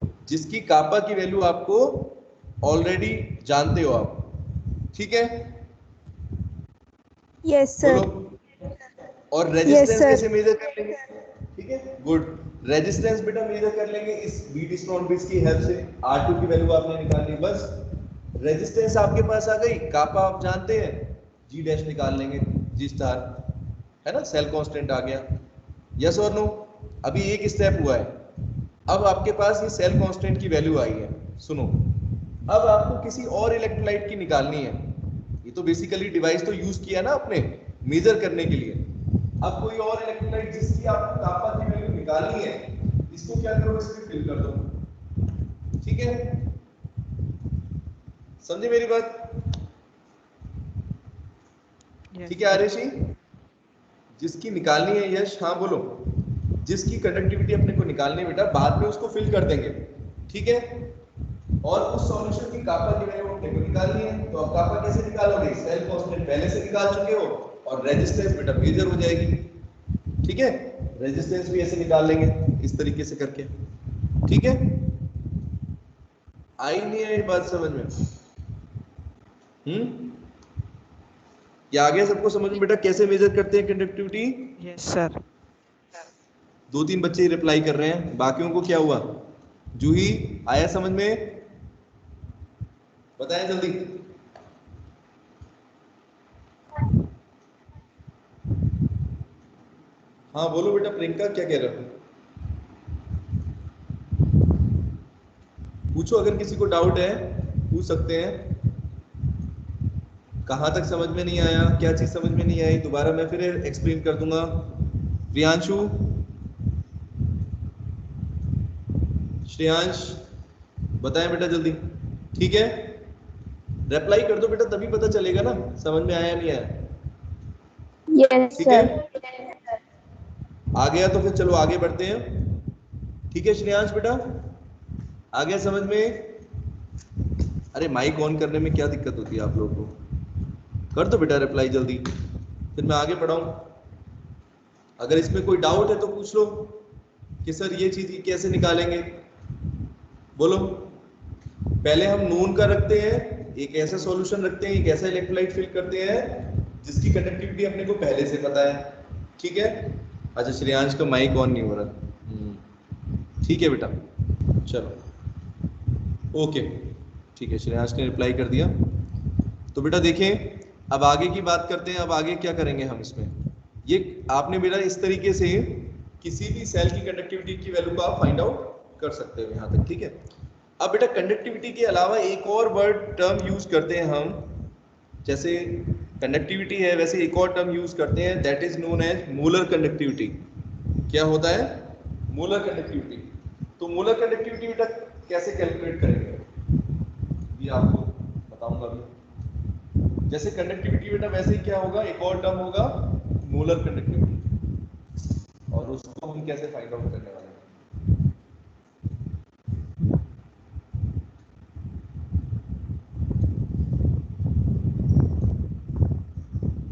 जिसकी कापा की वैल्यू आपको ऑलरेडी जानते हो आप, ठीक है? यस बोलो। सर। और यस रेजिस्टेंस सर। कैसे मेजर कर लेंगे? ठीक है, गुड। रेजिस्टेंस बेटा मेजर कर लेंगे इस बीट स्टोन बिट्स की हेल्प से। R2 की वैल्यू आपने निकालनी, बस रेजिस्टेंस आपके पास आ गई, कापा आप जानते हैं, G डैश निकाल लेंगे, G स्टार, है ना, सेल कांस्टेंट आ गया। यस और नो? अभी एक स्टेप हुआ है, अब आपके पास ये सेल कांस्टेंट की वैल्यू आई है। सुनो, अब आपको किसी और इलेक्ट्रोलाइट की निकालनी है। ये तो बेसिकली डिवाइस तो यूज किया ना आपने मेजर करने के लिए। अब कोई और इलेक्ट्रोलाइट जिसकी आपको कापा की वैल्यू निकालनी है, इसको क्या करो, इसमें फिल कर दो, ठीक है? समझे मेरी बात? ठीक है आरेशी? जिसकी निकालनी है, यश हाँ बोलो। जिसकी कंडक्टिविटी अपने को निकालनी है बेटा, बाद में उसको फिल कर देंगे, ठीक है? और उस सॉल्यूशन की कापा की वैल्यू अपने को निकालनी है, तो अब कापा कैसे निकालोगे? सेल कांस्टेंट पहले से निकाल चुके हो, और रेजिस्टेंस बेटा मेजर हो जाएगी, ठीक है? रेजिस्टेंस भी ऐसे निकाल लेंगे इस तरीके से करके, ठीक है? आई नहीं है ये बात समझ में? क्या आ गया सबको समझ में बेटा कैसे मेजर करते हैं कंडक्टिविटी? Yes sir. 2-3 बच्चे ही रिप्लाई कर रहे हैं, बाकियों को क्या हुआ? जूही आया समझ में? बताएं जल्दी। हाँ बोलो बेटा, प्रियंका क्या कह रहे हो? पूछो, अगर किसी को डाउट है पूछ सकते हैं। कहाँ तक समझ में नहीं आया, क्या चीज समझ में नहीं आई, दोबारा मैं फिर एक्सप्लेन कर दूंगा। प्रियांशु, श्रेयांश, बताएं बेटा जल्दी, ठीक है? रिप्लाई कर दो बेटा, तभी पता चलेगा ना समझ में आया नहीं आया। यस ठीक है, सर। आ गया तो फिर चलो आगे बढ़ते हैं, ठीक है? श्रेयांश बेटा आ गया समझ में? अरे माइक ऑन करने में क्या दिक्कत होती है आप लोगों को? कर दो बेटा रिप्लाई जल्दी, फिर मैं आगे बढ़ाऊं। अगर इसमें कोई डाउट है तो पूछ लो कि सर ये चीज कैसे निकालेंगे, बोलो। पहले हम नून का रखते हैं, एक ऐसा सॉल्यूशन रखते हैं, एक ऐसा इलेक्ट्रोलाइट फिल करते हैं जिसकी कंडक्टिविटी अपने को पहले से पता है, ठीक है? अच्छा, श्रेयांश का माइक ऑन नहीं हो रहा, ठीक है बेटा, चलो ओके, ठीक है, श्रेयांश ने रिप्लाई कर दिया। तो बेटा देखें, अब आगे की बात करते हैं। अब आगे क्या करेंगे हम इसमें? ये आपने बेटा इस तरीके से किसी भी सेल की कंडक्टिविटी की वैल्यू को आप फाइंड आउट कर सकते हो यहाँ तक, ठीक है? अब बेटा कंडक्टिविटी के अलावा एक और वर्ड टर्म यूज करते हैं हम, जैसे कंडक्टिविटी है वैसे एक और टर्म यूज करते हैं, that is known as molar conductivity. क्या होता है? Molar conductivity. तो मोलर कंडक्टिविटी बेटा कैसे कैलकुलेट करेंगे ये आपको बताऊंगा अभी। जैसे कंडक्टिविटी बेटा वैसे ही क्या होगा, एक और टर्म होगा मोलर कंडक्टिविटी, और उसको हम कैसे फाइंड आउट करने वाले हैं।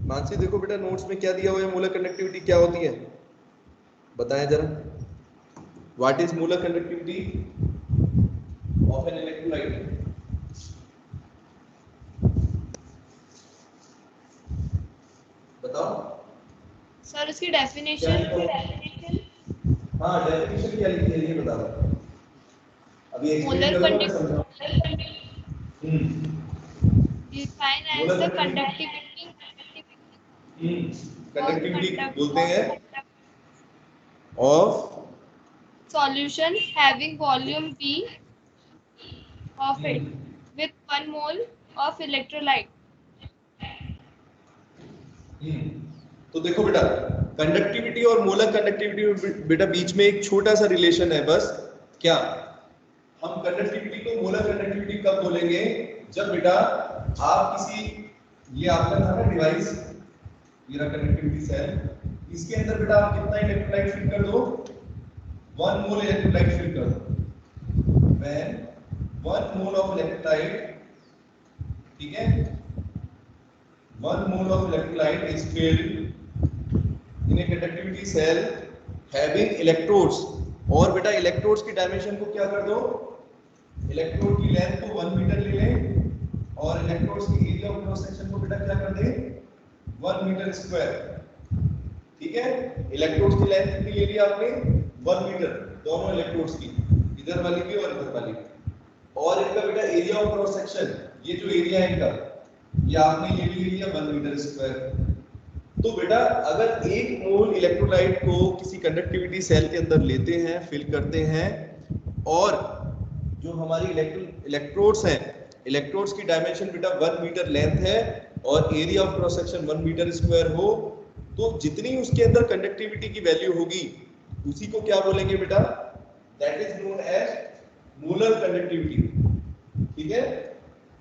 मानसी देखो बेटा नोट्स में क्या दिया हुआ है, मोलर कंडक्टिविटी क्या होती है बताएं जरा। What is molar conductivity of an electrolyte? बताओ सर उसकी डेफिनेशन। हाँ डेफिनेशन क्या लिखी है ये बता दो, अभी एक्सप्लेन मोलर करो मैं समझाऊं। Define as the conductivity conductivity बोलते हैं of solution having volume V of it with 1 mole of electrolyte. तो देखो बेटा कंडक्टिविटी और मोलर कंडक्टिविटी बेटा बीच में एक छोटा सा रिलेशन है बस। क्या हम कंडक्टिविटी को मोलर कंडक्टिविटी कब बोलेंगे? जब बेटा आप किसी, ये आपका था ना डिवाइस, मेरा कंडक्टिविटी सेल, इसके अंदर बेटा आप कितना इलेक्ट्रोलाइट फिल कर दो, 1 मोल इलेक्ट्रोलाइट फिल कर दो। व्हेन 1 मोल ऑफ इलेक्ट्रोलाइट, ठीक है, 1 mole of electrolyte is filled in a conductivity cell having electrodes और बेटा इलेक्ट्रोड्स की डायमेंशन को क्या कर दो, इलेक्ट्रोड की लेंथ को 1 मीटर ले लें और इलेक्ट्रोड्स की एरिया ऑफ क्रॉस सेक्शन को बेटा क्या कर दें 1 मीटर स्क्वायर। ठीक है, इलेक्ट्रोड्स की लेंथ कितनी ले ली आपने 1 मीटर, दोनों इलेक्ट्रोड्स की, इधर वाली भी और इधर वाली भी। और इनका बेटा एरिया ऑफ क्रॉस सेक्शन, ये जो एरिया है इनका, ये आपने ये भी ले लिया 1 मीटर स्क्वायर। तो बेटा अगर 1 मोल इलेक्ट्रोलाइट को किसी कंडक्टिविटी सेल के अंदर लेते हैं, फिल करते हैं, और जो हमारी इलेक्ट्रोड्स हैं, इलेक्ट्रोड्स की डायमेंशन बेटा 1 मीटर लेंथ है और area of cross section 1 metre square हो, तो जितनी उसके अंदर कंडक्टिविटी की वैल्यू होगी उसी को क्या बोलेंगे बेटा, that is known as molar conductivity. ठीक है,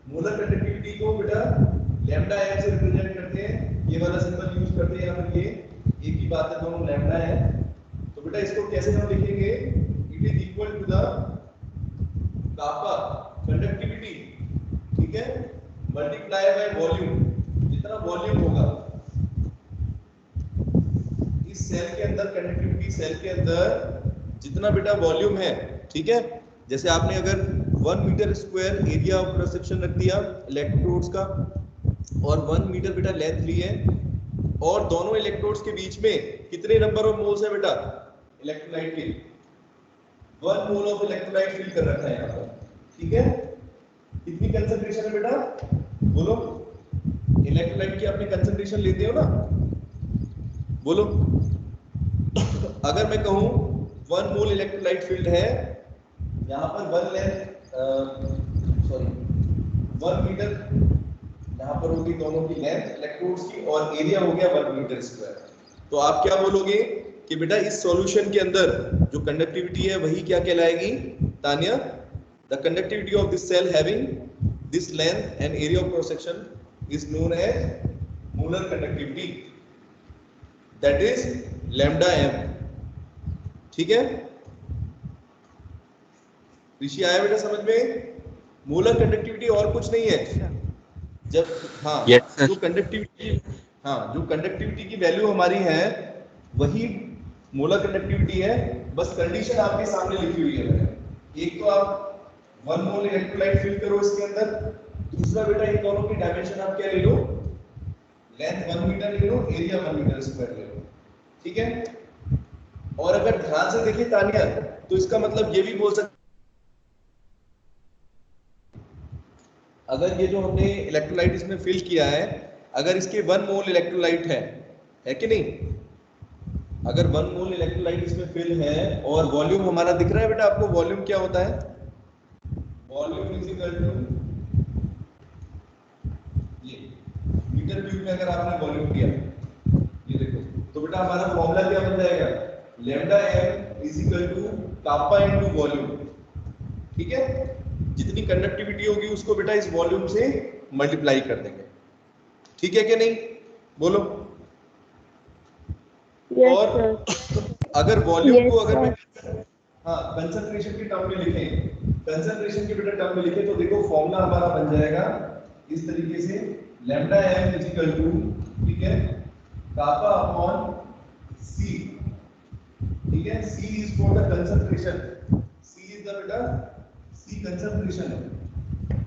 मोलर कंडक्टिविटी को बेटा लैम्डा एम से रिप्रेजेंट करते हैं, ये वाला सिंबल यूज करते हैं, या फिर ये एक ही बात है, दोनों लैम्डा है। तो बेटा इसको कैसे हम लिखेंगे, it is equal to the kappa conductivity, ठीक है, मल्टीप्लाई बाय वॉल्यूम, जितना वॉल्यूम होगा इस सेल के अंदर, कंडक्टिविटी सेल के अंदर जितना बेटा वॉल्यूम है, ठीक है, जैसे आपने अगर 1 metre square area of cross section रख दिया इलेक्ट्रोड्स का और 1 मीटर बेटा लेंथ ली है, और दोनों इलेक्ट्रोड्स के बीच में कितने नंबर ऑफ मोल्स है बेटा इलेक्ट्रोलाइट के, 1 मोल ऑफ इलेक्ट्रोलाइट फिल कर रखा है यहाँ पर। ठीक है, कितनी कंसंट्रेशन है बेटा, बोलो, इलेक्ट्रोलाइट की आपने कंसंट्रेशन लेते हो ना, बोलो। अगर मैं कहूं 1 मोल इलेक्ट्रोलाइट फील्ड है, यहाँ पर 1 मीटर यहाँ पर होगी दोनों की लेंथ इलेक्ट्रोड्स की, और एरिया हो गया 1 मीटर स्क्वायर। तो आप क्या बोलोगे कि बेटा इस सॉल्यूशन के अंदर जो कंडक्टिविटी है वही क्या कहलाएगी Tania, the conductivity of this cell having this length and area of cross section is known as molar conductivity, that is lambda M. ठीक है, ऋषि आया बेटा समझ में, मोलर कंडक्टिविटी और कुछ नहीं है। जब जो कंडक्टिविटी की वैल्यू हमारी है वही मोलर कंडक्टिविटी है, बस कंडीशन आपके सामने लिखी हुई है। एक तो आप 1 मोल इलेक्ट्रोलाइट फिल करो इसके अंदर, दूसरा बेटा इन दोनों की डायमेंशन आप क्या ले लो, लेंथ 1 मीटर ले लो, एरिया 1 मीटर स्क्वायर ले लो। ठीक है, और अगर ध्यान से देखिए तानिया, तो इसका मतलब ये भी बोल सकते, अगर ये जो हमने इलेक्ट्रोलाइट इसमें फिल किया है, अगर इसके 1 मोल इलेक्ट्रोलाइट है कि नहीं, अगर 1 मोल इलेक्ट्रोलाइट इसमें फिल है और वॉल्यूम हमारा दिख रहा है बेटा आपको, वॉल्यूम क्या होता है, वॉल्यूम इज इक्वल टू ये मीटर क्यूब में अगर आपने वॉल्यूम दिया, ये देखो, तो बेटा हमारा फॉर्मूला क्या बन जाएगा, lambda M is equal to kappa into volume. ठीक है, जितनी कंडक्टिविटी होगी उसको बेटा इस वॉल्यूम से मल्टीप्लाई कर देंगे। ठीक है कि नहीं, बोलो। Yes, और sir. अगर वॉल्यूम Yes, को अगर मैं sir. कंसंट्रेशन के टर्म में लिखें, कंसंट्रेशन के बेटा टर्म में लिखें, तो देखो फॉर्मूला हमारा बन जाएगा इस तरीके से, lambda M is equal to, ठीक है, कापा अपॉन सी। ठीक है, C is for the concentration, C is the beta C concentration है।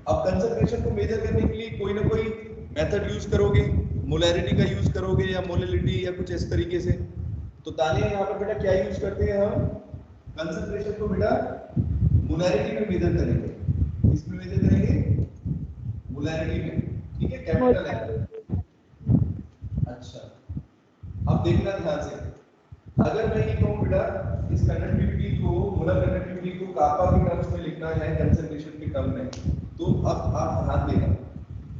अब कंसंट्रेशन को मेजर करने के लिए कोई ना कोई मेथड यूज करोगे, मोलैरिटी का यूज करोगे या मोलैलिटी या कुछ इस तरीके से। तो तानिया यहाँ पर बेटा क्या यूज करते हैं हम, कंसंट्रेशन को बेटा मोलैरिटी में मेजर करेंगे, इसमें मेजर करेंगे मोलैरिटी में। ठीक है, कैपिटल है। अच्छा, अब देखना ध्यान से, अगर मैं ये कहूँ बेटा इस कंडक्टिविटी को, मोलर कंडक्टिविटी को कापा के टर्म्स में लिखना है, कंसंट्रेशन के टर्म में, तो अब आप ध्यान देना,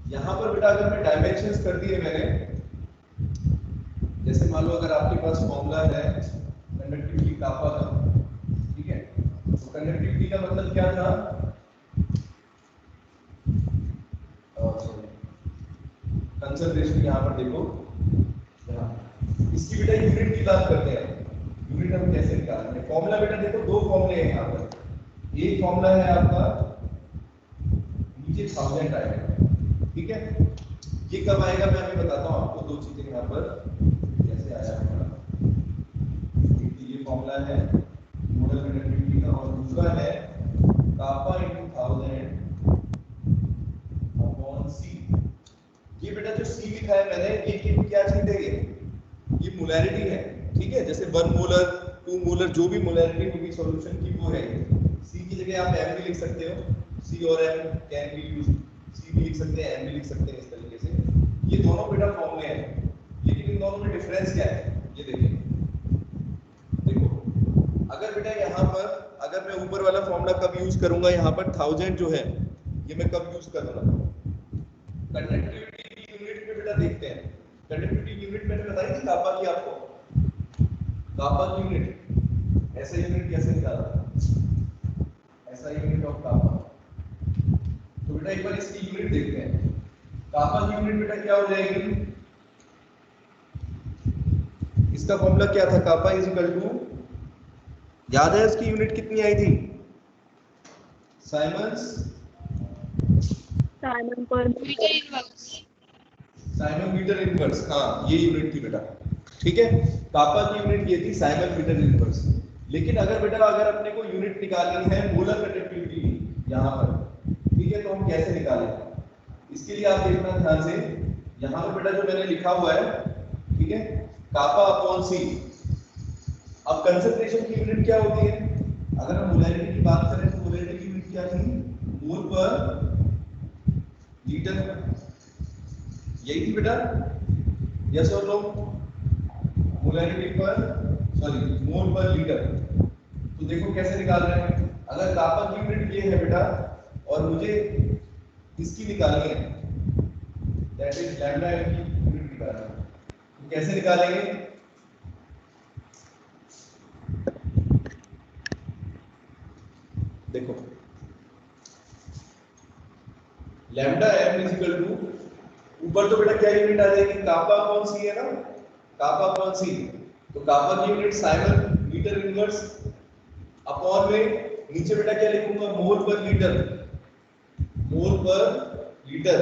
यहाँ पर बेटा अगर मैं डायमेंशंस कर दिए मैंने, जैसे मान लो अगर आपके पास फॉर्मूला है कंडक्टिविटी कापा का, ठीक है, तो कंडक्टिविटी का मतलब क्या था, कंसंट्रेशन, यहाँ पर देखो, इसकी बेटा यूनिट की बात करते हैं, यूनिट हम कैसे निकालेंगे, फॉर्मूला बेटा देखो, 2 फॉर्मूले हैं यहाँ पर। एक फॉर्मूला है आपका नीचे 1000 आएगा, ठीक है, ये कब आएगा मैं अभी बताता हूँ आपको, 2 चीजें यहाँ पर कैसे आया हमारा। ये फॉर्मूला है मोलर कंडक्टिविटी का, और दूसरा है कापा इनटू 1000 अपॉन सी। ये बेटा जो सी लिखा है मैंने, ये क्या चीज है, ये मोलैरिटी है, ठीक है। जैसे 1 मोलर 2 मोलर जो भी मोलैरिटी होगी सॉल्यूशन की वो है। सी की जगह आप एम भी लिख सकते हो, सी और एम कैन बी यूज, सी भी लिख सकते हैं, एम भी लिख सकते हैं, इस तरीके से। ये दोनों बेटा फॉर्म में है, लेकिन इन दोनों में डिफरेंस क्या है ये देखिए। देखो अगर बेटा यहाँ पर अगर मैं ऊपर वाला फॉर्मूला कब यूज करूंगा, यहाँ पर 1000 जो है ये मैं कब यूज करूंगा, कंडक्टिविटी की यूनिट में बेटा देखते हैं। कंडक्टिविटी यूनिट मैंने बताई थी कापा की आपको, कापा की यूनिट, ऐसा यूनिट कैसे निकाला, ऐसा यूनिट ऑफ कापा। तो बेटा एक बार इसकी यूनिट देखते हैं। कापा की यूनिट बेटा क्या हो जाएगी, इसका फॉर्मूला क्या था, कापा इज इक्वल टू, याद है इसकी यूनिट कितनी आई थी, siemens siemen per metre inverse, siemen metre inverse, हाँ ये यूनिट थी बेटा, ठीक है। कापा की यूनिट ये थी साइमन मीटर इनवर्स। लेकिन अगर बेटा अगर अपने को यूनिट निकालनी है मोलर कंडक्टिविटी यहाँ पर, ठीक है, तो हम कैसे निकालें, इसके लिए आप देखना ध्यान से, यहाँ पर बेटा जो मैंने लिखा हुआ है, ठीक है, कापा अपॉन सी। अब कंसंट्रेशन की यूनिट क्या होती है, अगर हम मोलैरिटी की बात करें तो मोलैरिटी की यूनिट क्या थी, मोल पर लीटर, यही थी बेटा, यस और नो, मोलैरिटी पर सॉरी मोल पर लीटर। तो देखो कैसे निकाल रहे हैं, अगर कापा की यूनिट ये है बेटा और मुझे इसकी निकालनी है, दैट इज लैम्डा एम की यूनिट निकालनी है, तो कैसे निकालेंगे, देखो lambda M is equal to, ऊपर तो बेटा क्या यूनिट आ जाएगी, कापा अपॉन सी है ना, कापा अपॉन सी। तो कापा की unit siemen metre inverse upon में नीचे बेटा क्या लिखूंगा, मोल पर लीटर, मोल पर लीटर।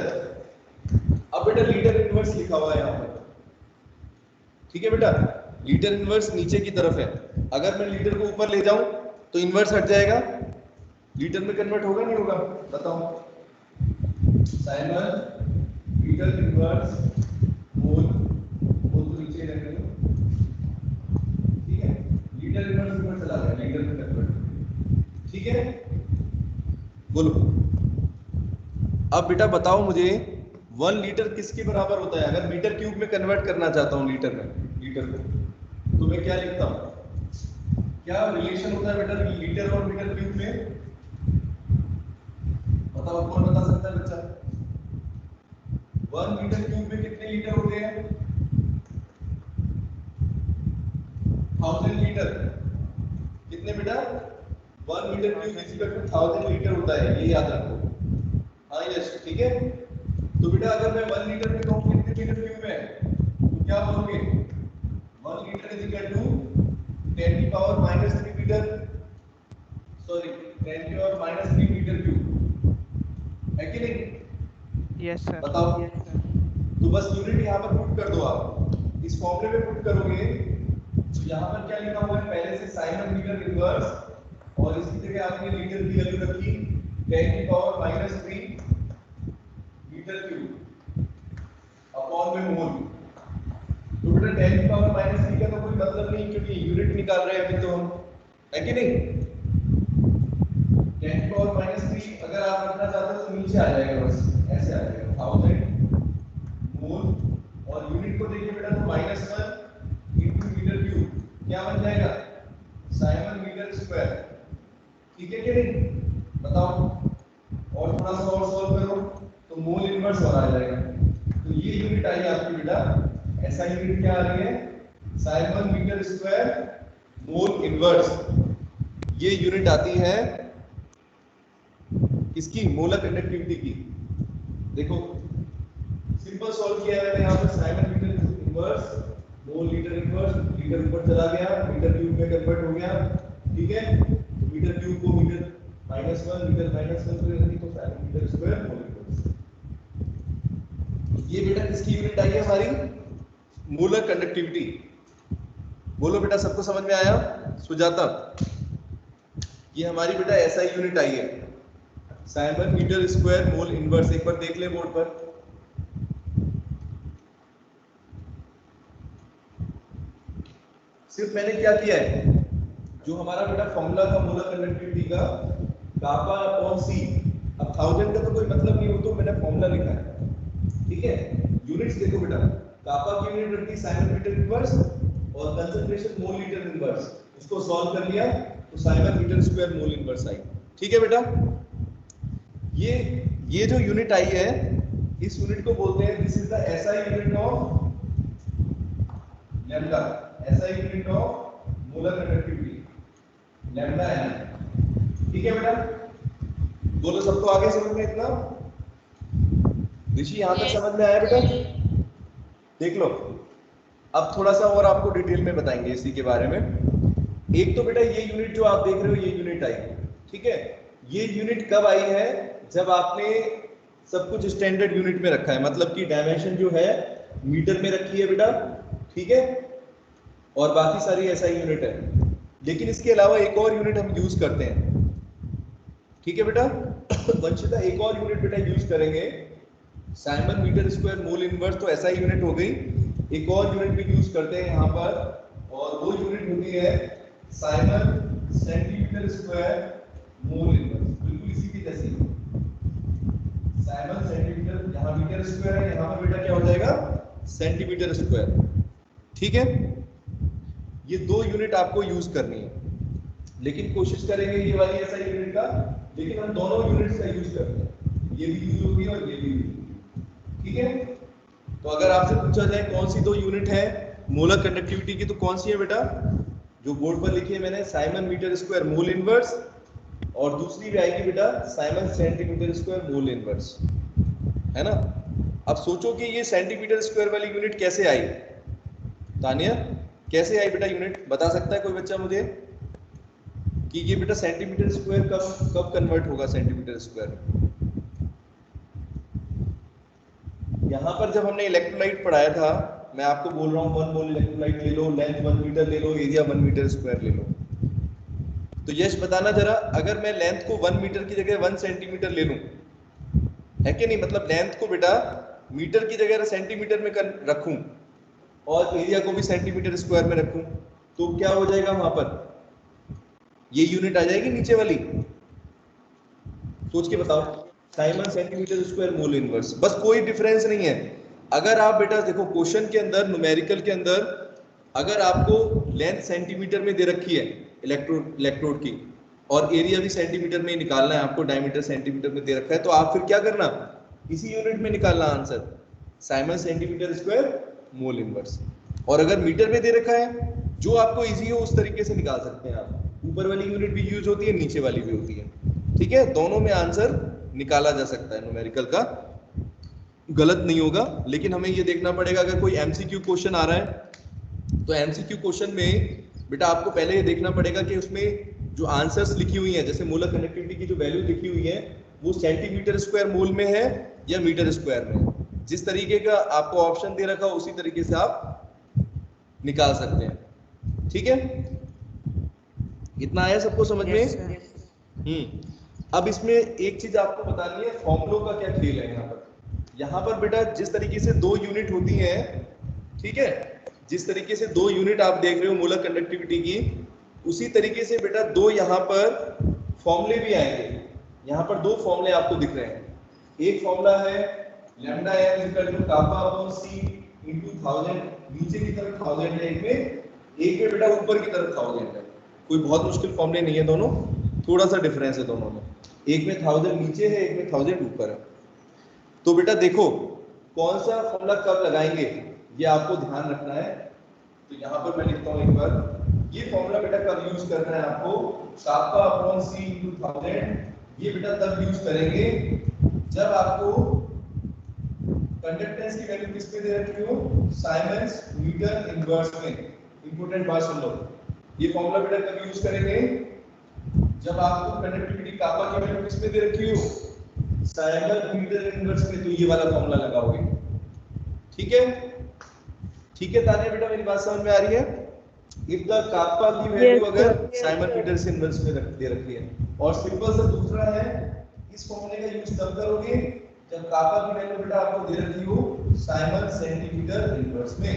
अब बेटा लीटर इनवर्स लिखा हुआ है यहाँ पर, ठीक है बेटा, लीटर इनवर्स नीचे की तरफ है। अगर मैं लीटर को ऊपर ले जाऊं तो इनवर्स हट जाएगा, लीटर में कन्वर्ट होगा नहीं होगा, बताओ, साइमन मीटर इनवर्स मोल, मोल तो नीचे रहने दो, ठीक है, लीटर इनवर्स ऊपर चला गया, लीटर में कन्वर्ट, ठीक है। बोलो अब बेटा बताओ मुझे 1 लीटर किसके बराबर होता है, अगर मीटर क्यूब में कन्वर्ट करना चाहता हूं लीटर में, लीटर को, तो मैं क्या लिखता हूं, क्या रिलेशन होता है बेटा लीटर और मीटर क्यूब में, बताओ कौन बता सकता है बच्चा, 1 मीटर क्यूब में कितने लीटर होते हैं, 1000 लीटर, कितने बेटा, 1 metre cube is equal to 1000 litre होता है, ये याद रखो, हाँ यस, ठीक है। तो बेटा अगर मैं 1 लीटर में कहूं कितने मीटर क्यूब है, तो क्या बोलोगे, 1 लीटर इज इक्वल टू 10 की पावर -3 मीटर, सॉरी 10 की पावर -3 मीटर क्यूब, है कि नहीं, यस सर, बताओ। तो बस यूनिट यहाँ पर पुट कर दो, आप इस फॉर्मूले में पुट करोगे तो यहाँ पर क्या लिखा हुआ है, पहले से साइमन मीटर इनवर्स और इसकी जगह आपने लीटर की वैल्यू रखी 10 की पावर -3 मीटर क्यूब अपॉन में मोल। तो बेटा 10 की पावर -3 का तो कोई मतलब नहीं, क्योंकि यूनिट निकाल रहे हैं अभी तो हम, है कि नहीं, 10 की पावर -3 अगर आप रखना चाहते हो तो नीचे आ जाएगा, बस ऐसे आ जाएगा 1000 मोल, और यूनिट को देखिए बेटा तो -1 इनटू मीटर क्यूब क्या बन जाएगा, साइमन मीटर स्क्वायर, ठीक है कि नहीं, बताओ। और थोड़ा सा और सॉल्व करो तो मोल इनवर्स और आ जाएगा। तो ये यूनिट आई आपकी बेटा, ऐसा यूनिट क्या आ रही है, Simon metre square mole inverse, ये यूनिट आती है किसकी, मोलर कंडक्टिविटी की। देखो सिंपल सॉल्व किया है मैंने यहाँ पर, siemen metre inverse mole litre inverse, litre ऊपर चला गया, मीटर क्यूब में कन्वर्ट हो गया, ठीक है। तो मीटर क्यूब को मीटर -1 मीटर -1 तो यानी तो Simon metre square mole inverse. ये बेटा किसकी यूनिट आई है हमारी, मोलर कंडक्टिविटी। बोलो बेटा सबको समझ में आया, सुजाता, ये हमारी बेटा ऐसा यूनिट आई है, Simon metre square mole inverse. एक बार देख ले बोर्ड पर। सिर्फ मैंने क्या किया है, जो हमारा बेटा फॉर्मूला था मोलर कंडक्टिविटी का, कापा अपॉन सी। अब 1000 का तो कोई मतलब नहीं हो, तो मैंने फॉर्मूला लिखा है, ठीक है। यूनिट्स देखो बेटा, कापा की यूनिट रखी साइमन मीटर इनवर्स और कंसंट्रेशन मोल लीटर इनवर्स। इसको सॉल्व कर लिया तो Simon metre square mole inverse आई, ठीक है बेटा। ये जो यूनिट आई है, इस यूनिट को बोलते हैं, this is the SI unit of lambda, SI unit of molar conductivity lambda N, ठीक है बेटा। बोलो सबको आगे समझ में इतना? ऋषि यहां तक समझ में आया बेटा? देख लो, अब थोड़ा सा और आपको डिटेल में बताएंगे इसी के बारे में। एक तो बेटा ये यूनिट जो आप देख रहे हो, ये यूनिट आई, ठीक है। ये यूनिट कब आई है? जब आपने सब कुछ स्टैंडर्ड यूनिट में रखा है, मतलब कि डायमेंशन जो है मीटर में रखी है बेटा, ठीक है, और बाकी सारी एसआई यूनिट है। लेकिन इसके अलावा एक और यूनिट हम यूज करते हैं, ठीक है बेटा। वंशिता एक और यूनिट बेटा यूज करेंगे, siemens metre square mole inverse, तो एसआई यूनिट हो गई। एक और यूनिट भी यूज करते हैं यहाँ पर, और वो यूनिट होती है Simon centimetre square mole inverse, बिल्कुल इसी की जैसी। साइमन सेंटीमीटर, यहाँ मीटर स्क्वायर है, यहाँ पर बेटा क्या हो जाएगा? सेंटीमीटर स्क्वायर, ठीक है। ये दो यूनिट आपको यूज करनी है, लेकिन कोशिश करेंगे ये वाली ऐसा यूनिट का, लेकिन हम दोनों यूनिट्स का यूज करते हैं, ये भी यूज होगी और ये भी यूज होगी, ठीक है। तो अगर आपसे पूछा जाए कौन सी दो यूनिट है मोलर कंडक्टिविटी की, तो कौन सी है बेटा? जो बोर्ड पर लिखी है मैंने, siemens metre square mole inverse, और दूसरी भी आएगी बेटा siemens centimetre square mole inverse, है ना। अब सोचो कि ये सेंटीमीटर स्क्वायर वाली यूनिट कैसे आई? तानिया कैसे आई बेटा यूनिट? बता सकता है कोई बच्चा मुझे कि ये बेटा सेंटीमीटर स्क्वायर कब कन्वर्ट होगा सेंटीमीटर स्क्वायर? यहाँ पर जब हमने इलेक्ट्रोलाइट पढ़ाया था, मैं आपको बोल रहा हूँ 1 मोल इलेक्ट्रोलाइट ले लो, लेंथ 1 मीटर ले लो, एरिया 1 मीटर स्क्वायर ले लो। तो यश बताना जरा, अगर मैं लेंथ को 1 मीटर की जगह 1 सेंटीमीटर ले लूं, है कि नहीं? मतलब लेंथ को बेटा मीटर की जगह सेंटीमीटर में रखूं और एरिया को भी सेंटीमीटर स्क्वायर में रखूं, तो क्या हो जाएगा वहां पर? ये यूनिट आ जाएगी नीचे वाली, सोच के बताओ। Simon centimetre square mole inverse, बस कोई डिफरेंस नहीं है। अगर आप बेटा देखो क्वेश्चन के अंदर, न्यूमेरिकल के अंदर, अगर आपको लेंथ सेंटीमीटर में दे रखी है इलेक्ट्रोड की, और एरिया भी सेंटीमीटर में ही निकालना है आपको, डायमीटर सेंटीमीटर में दे रखा है, तो आप फिर क्या करना? इसी यूनिट में निकालना answer, Simon centimetre square mole inverse. और अगर मीटर में दे रखा है, जो आपको इजी हो उस तरीके से निकाल सकते हैं आप। ऊपर वाली यूनिट भी यूज होती है, नीचे वाली भी होती है, ठीक है। दोनों में आंसर निकाला जा सकता है, न्यूमेरिकल का गलत नहीं होगा। लेकिन हमें ये देखना पड़ेगा, अगर कोई एमसीक्यू क्वेश्चन आ रहा है, तो एमसीक्यू क्वेश्चन में बेटा आपको पहले ये देखना पड़ेगा कि उसमें जो आंसर्स लिखी हुई हैं, जैसे मोलर कंडक्टिविटी की जो वैल्यू लिखी हुई है, वो सेंटीमीटर स्क्वायर मोल में है या मीटर स्क्वायर में है। जिस तरीके का आपको ऑप्शन दे रखा, उसी तरीके से आप निकाल सकते हैं, ठीक है। इतना आया सबको समझ में? अब इसमें एक चीज आपको बतानी है, फॉर्मूलों का क्या खेल है यहाँ पर बेटा जिस तरीके से दो यूनिट होती हैं, ठीक है, जिस तरीके से दो यूनिट आप देख रहे हो मोलर कंडक्टिविटी की, उसी तरीके से बेटा दो यहाँ पर फॉर्मूले भी आएंगे। यहाँ पर दो फॉर्मूले आपको दिख रहे हैं। एक फॉर्मूला है lambda n equal to kappa upon c into 1000, नीचे की तरफ 1000 है एक में बेटा ऊपर की तरफ 1000 है। कोई बहुत मुश्किल फॉर्मूले नहीं है, दोनों थोड़ा सा डिफरेंस है दोनों में, एक में 1000 नीचे है, एक में 1000 ऊपर है। तो बेटा देखो कौन सा फॉर्मूला कब लगाएंगे ये आपको ध्यान रखना है। तो यहाँ पर मैं लिखता हूँ एक बार, ये फॉर्मूला बेटा कब यूज करना है आपको, कापा अपॉन c इनटू 1000। ये बेटा तब यूज करेंगे जब आपको कंडक्टेंस की वैल्यू किस पे दे रखी हो, साइमन्स मीटर इनवर्स में। इंपॉर्टेंट बात सुन लो, ये फॉर्मूला बेटा कब यूज करेंगे, जब आपको कंडक्टिविटी कापा की वैल्यू किस पे दे रखी हो, साइमन मीटर इनवर्स में। तो ये वाला फॉर्मूला लगाओगे, ठीक है। ठीक है तानिया बेटा, मेरी बात समझ में आ रही है? इफ द कापा की वैल्यू Yes, अगर sir. साइमन मीटर से इनवर्स में दे रखी है, और सिंपल सा दूसरा है, इस फॉर्मूले का यूज तब करोगे जब कापा की वैल्यू बेटा आपको दे रखी हो साइमन सेंटीमीटर इनवर्स में।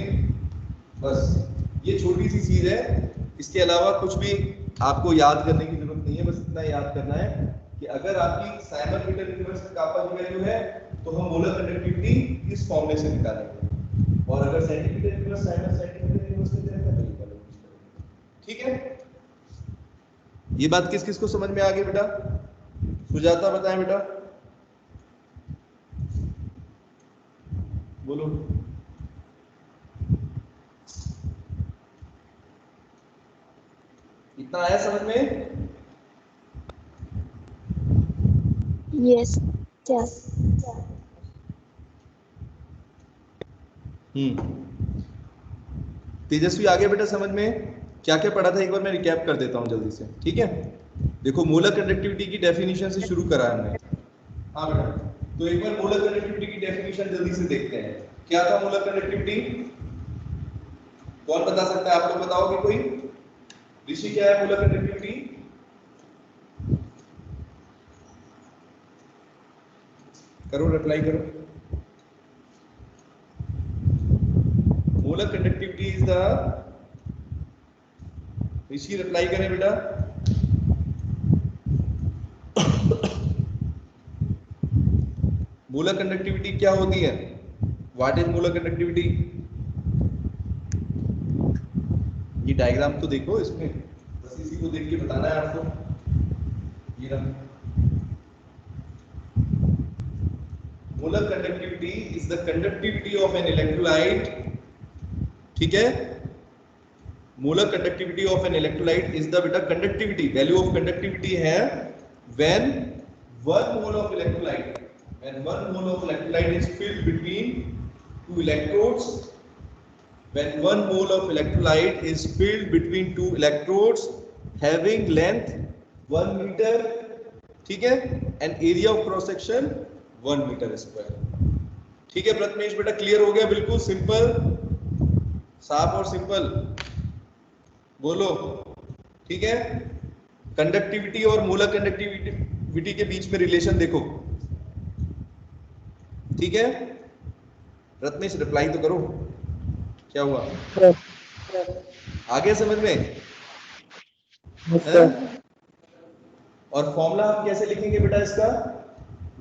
बस ये छोटी सी चीज है, इसके अलावा कुछ भी आपको याद करने की जरूरत नहीं है। बस इतना याद करना है कि अगर आपकी साइमन मीटर इनवर्स में कापा की वैल्यू है तो हम मोलर कंडक्टिविटी इस फॉर्मूले से निकालेंगे, और अगर centimetre inverse Simon centimetre inverse में दे रखा है तो निकालेंगे। ठीक है, ये बात किस किस को समझ में आ गई बेटा? सुजाता बताएं बेटा, बोलो। इतना आया समझ में? Yes, sir. तेजस्वी आगे बेटा समझ में क्या क्या पढ़ा था? एक बार मैं रिकैप कर देता हूं जल्दी से, ठीक है? देखो मोलर कंडक्टिविटी की डेफिनेशन से शुरू करा हमने। हाँ बेटा, तो एक बार मोलर कंडक्टिविटी की डेफिनेशन जल्दी से देखते हैं। क्या था मोलर कंडक्टिविटी? कौन बता सकता है? आप लोग बताओगे कोई? ऋषि क्या है मोलर कंडक्टिविटी? करो, रिप्लाई करो। Molar conductivity is the, Rishi reply करें बेटा। मोलर कंडक्टिविटी क्या होती है? What is molar conductivity? ये डायग्राम तो देखो इसमें, बस इसी को देख के बताना है आपको। ये रहा, molar conductivity is the conductivity of an electrolyte. ठीक है, molar conductivity of an electrolyte is the बेटा कंडक्टिविटी, वैल्यू ऑफ कंडक्टिविटी है when 1 mole of electrolyte, when 1 mole of electrolyte is filled between two electrodes, when 1 mole of electrolyte is filled between two electrodes having length 1 meter, ठीक है, and area of cross section 1 meter square। ठीक है प्रथमेश बेटा, clear हो गया? बिल्कुल simple, साफ और सिंपल, बोलो। ठीक है, कंडक्टिविटी और मोलर कंडक्टिविटी के बीच में रिलेशन देखो। ठीक है, रत्नेश रिप्लाई तो करो, क्या हुआ? आगे समझ में है? और फॉर्मूला हम कैसे लिखेंगे बेटा इसका?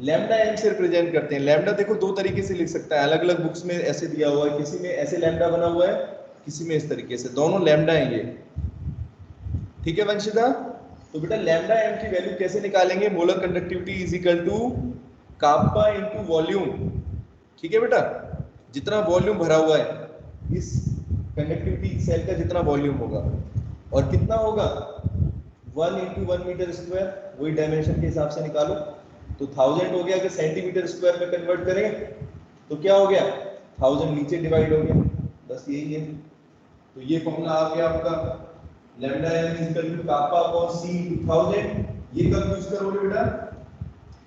लैम्डा एम से रिप्रेजेंट करते हैं। लैम्डा देखो दो तरीके से लिख सकता है, अलग अलग बुक्स में ऐसे दिया हुआ है, किसी में ऐसे लैम्डा बना हुआ है, किसी में इस तरीके से, दोनों लैम्डा है ये। ठीक है वंशिता, तो बेटा लैम्डा एम की वैल्यू कैसे निकालेंगे? Molar conductivity is equal to kappa into volume. ठीक है बेटा, जितना वॉल्यूम भरा हुआ है इस कंडक्टिविटी सेल का, जितना वॉल्यूम होगा, और कितना होगा 1 × 1 मीटर स्क्वायर, वही डायमेंशन के हिसाब से निकालो। तो 1000 हो गया, अगर सेंटीमीटर स्क्वायर में कन्वर्ट करें तो क्या हो गया? 1000 नीचे डिवाइड हो गया, बस यही है। तो ये फॉर्मूला आ गया आपका, lambda M is equal to kappa upon C × 1000। ये कब यूज करोगे बेटा?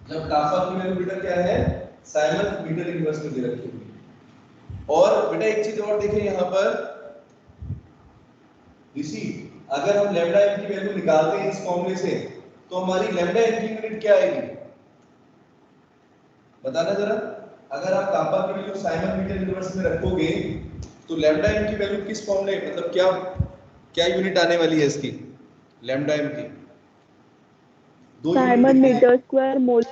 जब कापा की वैल्यू बेटा क्या है, साइमन मीटर इनवर्स में दे रखी होगी। और बेटा एक चीज और देखें यहाँ पर ऋषि, अगर हम लैम्डा एम की वैल्यू निकालते हैं इस फॉर्मूले से, तो हमारी लैम्डा एम की यूनिट क्या आएगी? बताना जरा। अगर आप कापा की वैल्यू साइमन मीटर इनवर्स में रखोगे तो लैम्डा एम की वैल्यू किस फॉर्मूले, मतलब क्या क्या यूनिट आने वाली है इसकी लैम्डा एम की? दो साइमन मीटर स्क्वायर मोल।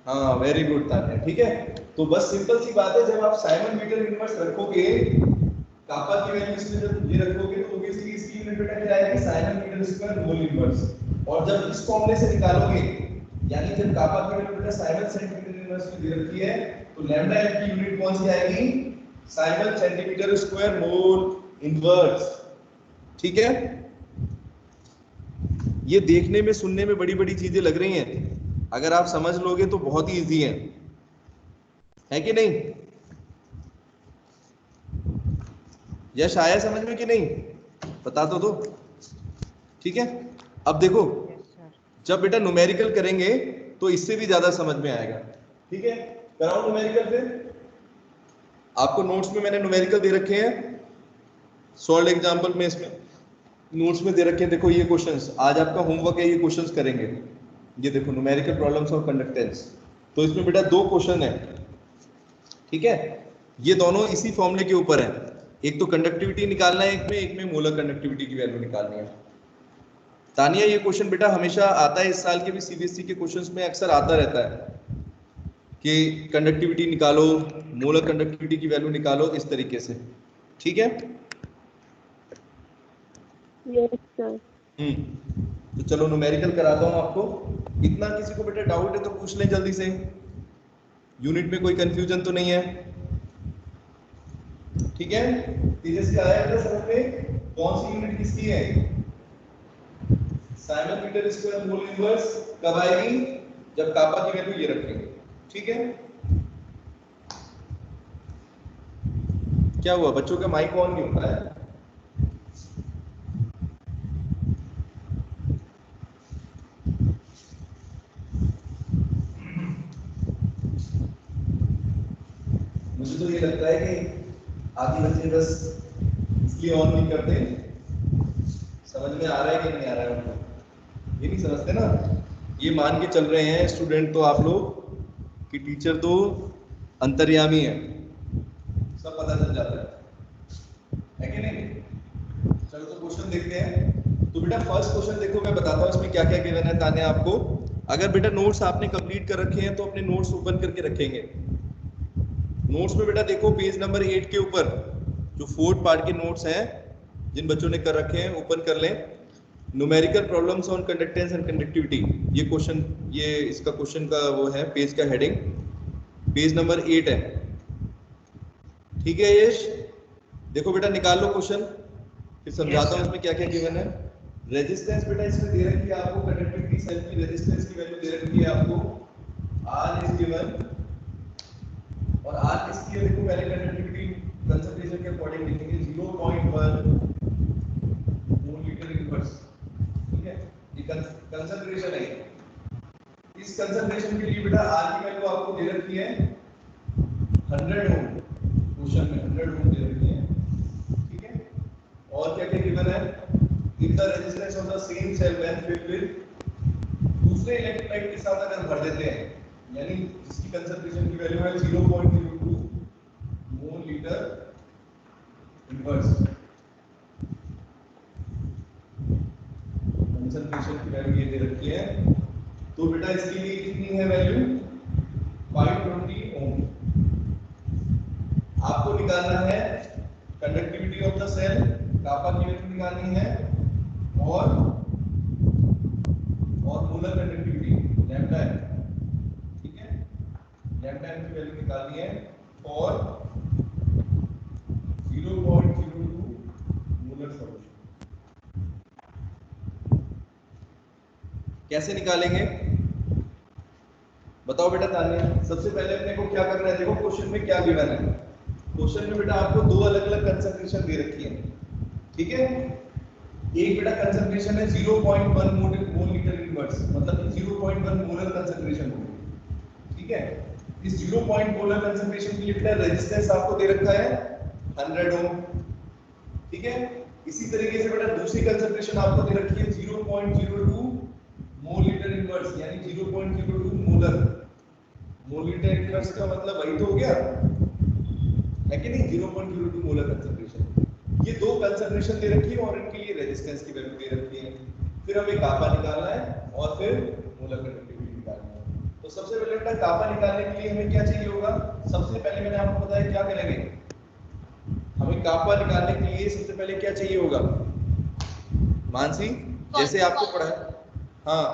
हाँ वेरी गुड तान्या, ठीक है। तो बस सिंपल सी बात है, जब आप साइमन मीटर इनवर्स रखोगे, कापा की वैल्यू इसमें जब ये रखोगे तो ऑब्वियसली इसकी यूनिट बेटा क्या आएगी? Siemens metre square mole inverse. और जब इस फॉर्मूले से निकालोगे, यानी जब कापा की वैल्यू बेटा साइमन सेंटीमीटर इनवर्स में दे रखी है, तो लैम्डा एम की यूनिट कौन सी आएगी? Simon centimetre square mole inverse. ठीक है, ये देखने में सुनने में बड़ी बड़ी चीजें लग रही हैं, अगर आप समझ लोगे तो बहुत ही इजी है कि नहीं? यश आया समझ में कि नहीं? बता तो दो। ठीक है, अब देखो जब बेटा न्यूमेरिकल करेंगे तो इससे भी ज्यादा समझ में आएगा। ठीक है, कराओ न्यूमेरिकल। फिर आपको नोट्स में मैंने न्यूमेरिकल दे रखे हैं, सॉल्व एग्जांपल में इसमें नोट्स में दे रखे हैं, देखो ये क्वेश्चंस आज आपका होमवर्क है, ये क्वेश्चंस करेंगे। ये देखो न्यूमेरिकल प्रॉब्लम्स और कंडक्टेंस, तो इसमें बेटा 2 क्वेश्चन है, ठीक है। ये दोनों इसी फॉर्मूले के ऊपर है, एक तो कंडक्टिविटी निकालना है, एक में मोलर कंडक्टिविटी की वैल्यू निकालनी है। तानिया ये क्वेश्चन बेटा हमेशा आता है, इस साल के भी सीबीएसई के क्वेश्चंस में अक्सर आता रहता है कि कंडक्टिविटी निकालो, मोलर कंडक्टिविटी की वैल्यू निकालो, इस तरीके से, ठीक है। Yes sir. तो चलो न्यूमेरिकल कराता हूं आपको। इतना किसी को बेटा डाउट है तो पूछ लें जल्दी से, यूनिट में कोई कंफ्यूजन तो नहीं है, ठीक है। तेजस्वी आया है समझ में, कौन सी यूनिट किसकी है? Simon metre square mole inverse कब आएगी? जब कापा की वैल्यू ये रखेंगे, ठीक है। क्या हुआ बच्चों का माइक ऑन नहीं होता है? मुझे तो ये लगता है कि आधी बच्चे बस इसलिए ऑन नहीं करते, समझ में आ रहा है कि नहीं आ रहा है उनको, ये नहीं समझते ना, ये मान के चल रहे हैं स्टूडेंट तो आप लोग कि टीचर तो अंतर्यामी है, सब पता चल जाता है कि नहीं। चलो तो क्वेश्चन देखते हैं। तो बेटा फर्स्ट क्वेश्चन देखो, मैं बताता हूँ इसमें क्या क्या गिवन है ताने आपको। अगर बेटा नोट्स आपने कंप्लीट कर रखे हैं तो अपने नोट्स ओपन करके रखेंगे। नोट्स में बेटा देखो पेज नंबर 8 के ऊपर जो 4th पार्ट के नोट्स हैं, जिन बच्चों ने कर रखे हैं ओपन कर लें। Numerical problems on conductance and conductivity, ये क्वेश्चन, ये इसका क्वेश्चन का वो है, पेज का हेडिंग पेज नंबर 8 है, ठीक है। यश देखो बेटा निकाल लो क्वेश्चन, फिर समझाता हूँ इसमें क्या क्या गिवन है। रेजिस्टेंस बेटा इसमें दे रखी है आपको, कंडक्टिविटी सेल की रेजिस्टेंस की वैल्यू दे रखी है आपको, आर इज गिवन, और आर किसकी है देखो, पहले कंडक्टिविटी कंसंट्रेशन के अकॉर्डिंग लिखेंगे 0.1 मोल लीटर इनवर्स, ठीक है। ये कंसंट्रेशन है, इस कंसंट्रेशन के लिए बेटा आर की वैल्यू आपको दे रखी है 100 ओम, क्वेश्चन में 100 ओम दे रखी है, ठीक है। और क्या क्या गिवन है, if the resistance of the same cell when filled with दूसरे इलेक्ट्रोलाइट के साथ अगर भर देते हैं, यानी जिसकी कंसंट्रेशन की वैल्यू है 0.02 मोल लीटर इनवर्स, कंसंट्रेशन की वैल्यू ये दे रखी है, तो बेटा इसके लिए कितनी है वैल्यू 520 ओम। आपको निकालना है कंडक्टिविटी ऑफ द सेल, कापा की वैल्यू निकालनी है, और मोलर कंडक्टिविटी लैम्डा है, ठीक है, लैम्डा एन की वैल्यू निकालनी है, और 0.02 मोलर सॉल्यूशन। कैसे निकालेंगे बताओ बेटा तानिया। सबसे पहले अपने को क्या करना है, देखो क्वेश्चन में क्या गिवन है। क्वेश्चन में बेटा आपको 2 अलग-अलग कंसंट्रेशन दे रखी है, ठीक है। एक बेटा कंसंट्रेशन है 0.1 मोल लीटर इनवर्स, मतलब 0.1 मोलर कंसंट्रेशन होगी, ठीक है। इस 0.1 मोलर कंसंट्रेशन के लिए बेटा रेजिस्टेंस आपको दे रखा है 100 ओम, ठीक है। इसी तरीके से बेटा दूसरी कंसंट्रेशन आपको दे रखी है 0.02 मोल लीटर इनवर्स, यानी 0.02 मोलर, मोल लीटर इनवर्स का मतलब वही तो हो गया है कि नहीं, 0.02 मोलर कंसंट्रेशन। ये 2 कंसंट्रेशन दे रखी है और इनके लिए रेजिस्टेंस की वैल्यू दे रखी है। फिर हमें कापा निकालना है और फिर मोलर कंडक्टिविटी निकालना है। तो सबसे पहले बेटा कापा निकालने के लिए हमें क्या चाहिए होगा, सबसे पहले मैंने आपको बताया क्या करेंगे, हमें कापा निकालने के लिए सबसे पहले क्या चाहिए होगा मानसी, जैसे आपको पढ़ा है, हाँ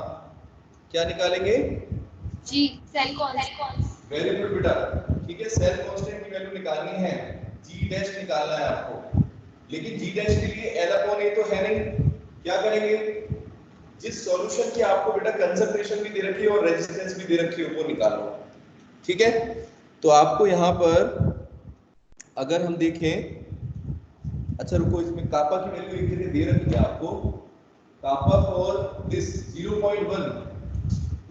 क्या निकालेंगे, जी सेल कांस्टेंट। वेरी गुड बेटा, ठीक है। सेल कांस्टेंट की वैल्यू निकालनी है, जी डैश निकालना है आपको, लेकिन जी डैश के लिए L अपॉन A तो है नहीं, क्या करेंगे, जिस सॉल्यूशन की आपको बेटा कंसंट्रेशन भी दे रखी है और रेजिस्टेंस भी दे रखी है वो निकालो, ठीक है। तो आपको यहाँ पर अगर हम देखें, अच्छा रुको, इसमें कापा की वैल्यू एक जगह दे रखी है आपको, कापा फॉर दिस 0.1,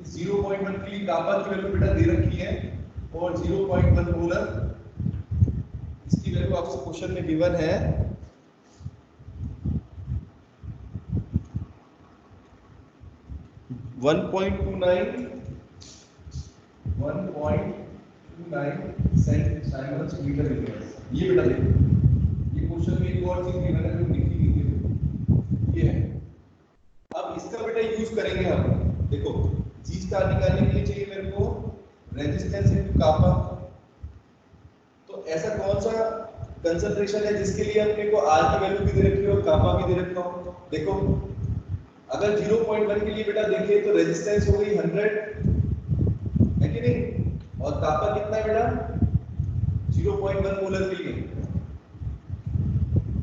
इस 0.1 के लिए कापा की वैल्यू बेटा दे रखी है, और 0.1 मोलर इसकी वैल्यू आपसे क्वेश्चन में गिवन है 1.29 साइमंस मीटर इनवर्स। ये बेटा देखो, ये क्वेश्चन में एक और चीज भी मैंने जो लिखी हुई है ये है। अब इसका बेटा यूज करेंगे हम। देखो जी स्टार निकालने के लिए चाहिए मेरे को रेजिस्टेंस इनटू कापा। तो ऐसा कौन सा कंसंट्रेशन है जिसके लिए अपने को आर की वैल्यू भी दे रखी हो, कापा भी दे रखा हो। देखो अगर 0.1 के लिए बेटा देखिए तो रेजिस्टेंस हो गई 100 है कि नहीं, और कापा कितना है बेटा 0.1 मोलर के लिए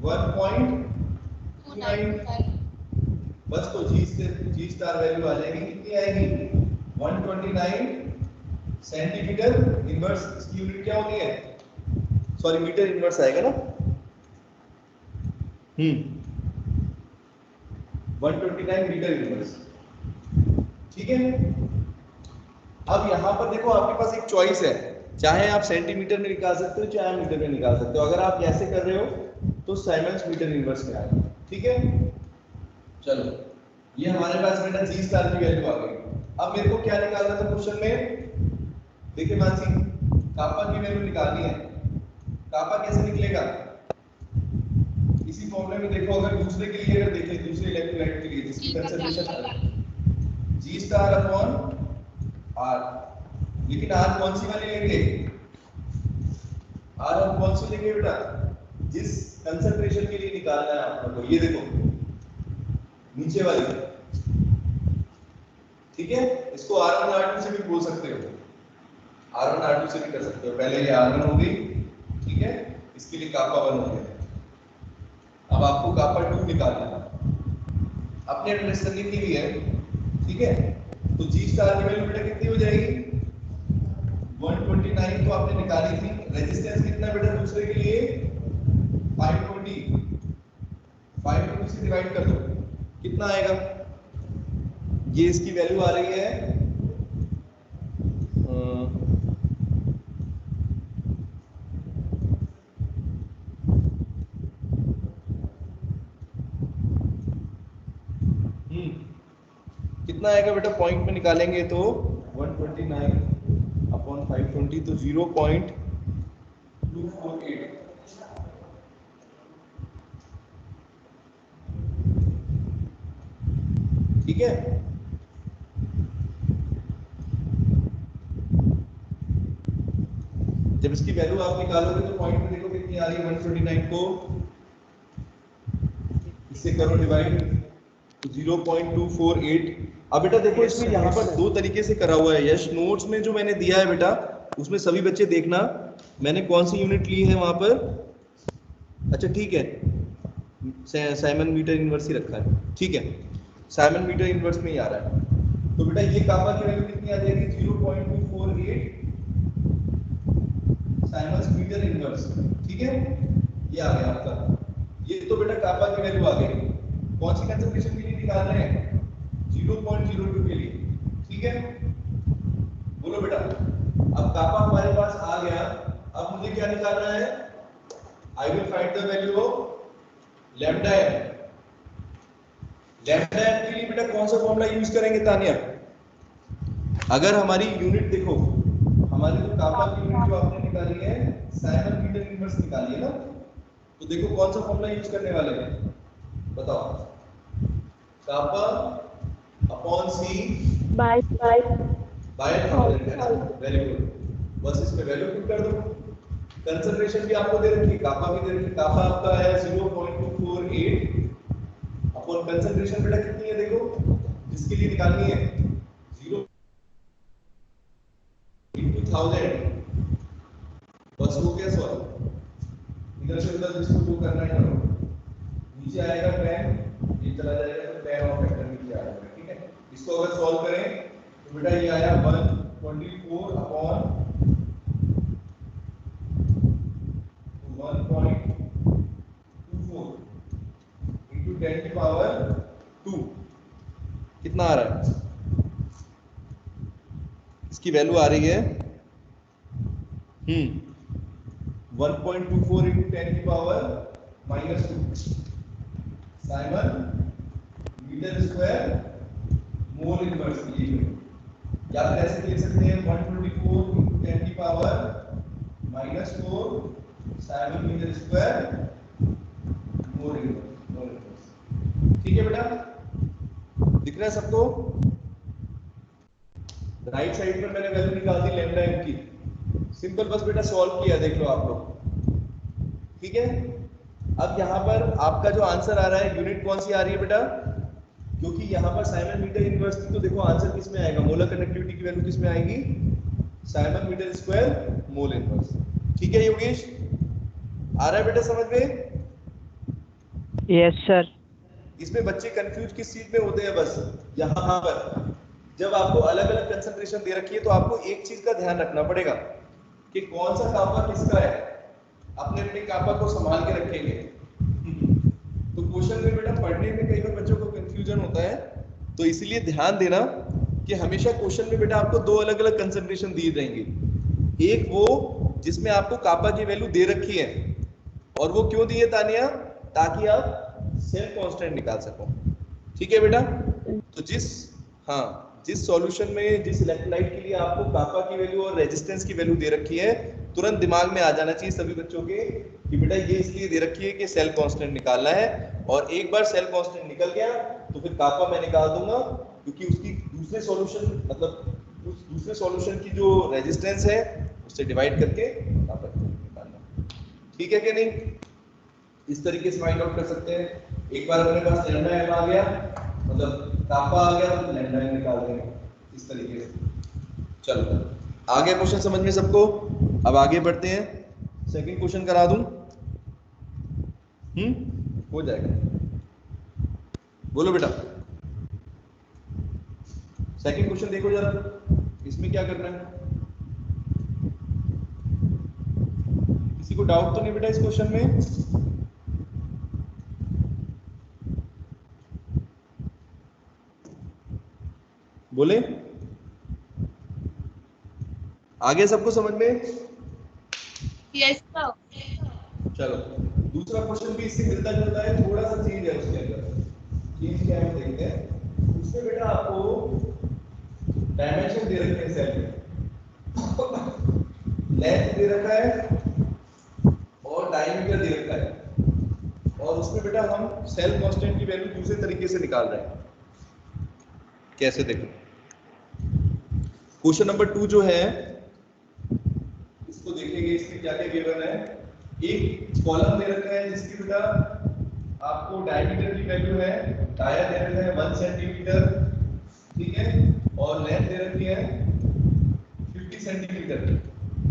1.29। बस तो जी स्टार वैल्यू आ जाएगी, कितनी आएगी 129 सेंटीमीटर इनवर्स। इसकी यूनिट क्या होती है, सॉरी मीटर इनवर्स आएगा ना। 129 मीटर इनवर्स, ठीक है। अब यहाँ पर देखो आपके पास एक चॉइस है, चाहे आप सेंटीमीटर में निकाल सकते हो चाहे आप मीटर में निकाल सकते हो। अगर आप ऐसे कर रहे हो तो साइमंस मीटर इनवर्स में आएगा, ठीक है। चलो ये हमारे पास बेटा जी स्टार की वैल्यू आ गई। अब मेरे को क्या निकालना था क्वेश्चन में, देखिए मानसी कापा की वैल्यू निकालनी है। कापा कैसे निकलेगा, इसी फॉर्मूले में देखो, अगर दूसरे के लिए अगर देखें, दूसरे इलेक्ट्रोलाइट के लिए जिसकी concentration G star upon R, लेकिन आर कौन सी वाली लेंगे, आर हम कौन सी लेंगे बेटा जिस कंसंट्रेशन के लिए निकालना है आप लोगों को। ये देखो नीचे वाली, ठीक है। इसको R1 R2 से भी बोल सकते हो, R1 R2 से भी कर सकते हो। पहले ये R1 हो गई, ठीक है, इसके लिए कापा 1 हो गया। अब आपको कापा 2 निकालना है, अपने अंडरस्टैंडिंग की भी है, ठीक है। तो जी स्टार की वैल्यू बेटा कितनी हो जाएगी 129 तो आपने निकाली थी। रेजिस्टेंस कितना बेटा दूसरे के लिए 520 से डिवाइड कर दो, कितना आएगा, ये इसकी वैल्यू आ रही है कितना आएगा बेटा, पॉइंट में निकालेंगे तो 129 अपॉन 520 तो 0.248, ठीक है। जब इसकी वैल्यू आप निकालोगे तो पॉइंट में देखो कितनी आ रही है 129 को इससे करो डिवाइड तो 0.248। अब बेटा देखो इसमें यहाँ पर दो तरीके से करा हुआ है यश, नोट्स में जो मैंने दिया है बेटा उसमें सभी बच्चे देखना मैंने कौन सी यूनिट ली है वहां पर। अच्छा ठीक है, साइमन मीटर इनवर्स ही रखा है, ठीक है, साइमन मीटर इनवर्स में ही आ रहा है। तो बेटा ये कापा की वैल्यू कितनी आ जाएगी 0.248 साइमन मीटर इनवर्स, ठीक है। ये आ गया आपका, ये तो बेटा कापा की वैल्यू आ गई। कौन सी कंसंट्रेशन के लिए निकाल रहे हैं 0.02 के लिए, ठीक है। बोलो बेटा, अब कापा हमारे पास आ गया, अब मुझे क्या निकालना है, I will find the value of lambda M. Lambda M के लिए बेटा कौन सा फॉर्मूला यूज करेंगे तानिया, अगर हमारी यूनिट देखो, हमारी जो कापा की यूनिट जो आपने निकाली है साइमन मीटर इनवर्स निकाली है ना, तो देखो कौन सा फॉर्मूला यूज करने वाले हैं बताओ, कापा अपॉन सी बाय 1000 है ना, वेरी गुड। बस इसमें वैल्यू पुट कर दो, कंसंट्रेशन भी आपको दे रखी है, कापा भी दे रखी है, कापा आपका है 0.248 अपॉन कंसंट्रेशन बेटा कितनी है देखो जिसके लिए निकालनी है 0 into 1000, बस हो गया सॉल्व। इधर से उधर जिसको जो करना है करो, नीचे आएगा 10, ये चला जाएगा तो 10 और फैक्टर नीचे आ जाएगा, ठीक है। इसको अगर सॉल्व करें तो बेटा ये आया 124 अपॉन 1.24 into 10 की पावर 2 कितना आ रहा है, इसकी वैल्यू आ रही है 1.24 into 10 की power -2 siemens metre square mole inverse ये या फिर ऐसे लिख सकते हैं 124 into 10 की power -4 siemens metre square mole inverse. ठीक है बेटा, दिख रहा है सबको? राइट साइड पर मैंने वैल्यू निकाल दी लैम्डा एम की, सिंपल बस बेटा सॉल्व किया, देख लो आप लोग। ठीक है, अब यहाँ पर आपका जो आंसर आ रहा है यूनिट कौन सी आ रही है बेटा? क्योंकि यहाँ पर साइमन मीटर इनवर्स थी तो देखो आंसर किस में आएगा, मोलर कंडक्टिविटी की वैल्यू किस में आएगी? Siemens metre square mole inverse. ठीक है योगेश, आ रहा है बेटा समझ में? Yes sir. इसमें बच्चे कंफ्यूज किस चीज में होते हैं, बस यहाँ पर जब आपको अलग अलग कंसंट्रेशन दे रखी है तो आपको एक चीज का ध्यान रखना पड़ेगा कि कौन सा कापा किसका है, अपने अपने कापा को संभाल के रखेंगे। तो क्वेश्चन में बेटा पढ़ने में कई बार बच्चों को कंफ्यूजन होता है, तो इसीलिए ध्यान देना कि हमेशा क्वेश्चन में बेटा आपको दो अलग अलग कंसंट्रेशन दी जाएंगी। एक वो जिसमें आपको कापा की वैल्यू दे रखी है, और वो क्यों दी है तानिया? ताकि आप सेल कांस्टेंट निकाल सको। ठीक है बेटा, तो जिस सॉल्यूशन में जिस इलेक्ट्रोलाइट के लिए आपको कापा की वैल्यू और रेजिस्टेंस की वैल्यू दे रखी है, तुरंत दिमाग में आ जाना चाहिए सभी बच्चों के कि बेटा ये इसलिए दे रखी है कि सेल कांस्टेंट निकालना है, और एक बार सेल कांस्टेंट निकल गया तो फिर कापा मैं निकाल दूंगा, क्योंकि उसकी दूसरे सॉल्यूशन मतलब उस दूसरे सॉल्यूशन की जो रेजिस्टेंस है उससे डिवाइड करके कापा निकालना। ठीक है कि नहीं? इस तरीके से फाइंड आउट कर सकते हैं। एक बार अपने पास लैम्डा एम आ गया, मतलब कापा आ गया, तो लैम्डा एम निकाल देंगे इस तरीके से। चलो आगे क्वेश्चन समझ में सबको? अब आगे बढ़ते हैं, सेकंड क्वेश्चन करा दूं? हो जाएगा, बोलो बेटा। सेकंड क्वेश्चन देखो जरा, इसमें क्या करना है? किसी को डाउट तो नहीं बेटा इस क्वेश्चन में? बोले आगे सबको समझ में? Yes sir. चलो दूसरा क्वेश्चन भी इससे मिलता जुलता है, थोड़ा सा चेंज है उसके अंदर। चेंज क्या है देखते हैं। उसमें बेटा आपको डायमेंशन दे रखे हैं सेल में, लेंथ दे रखा है और डायमीटर दे रखा है, और उसमें बेटा हम सेल कांस्टेंट की वैल्यू दूसरे तरीके से निकाल रहे हैं। कैसे देखो, क्वेश्चन नंबर 2 जो है इसको देखेंगे, इसमें क्या क्या गिवन है। एक कॉलम दे रखा है जिसकी बेटा आपको डायमीटर की वैल्यू है, डाया दे रखा है 1 सेंटीमीटर, ठीक है, और लेंथ दे रखी है 50 सेंटीमीटर।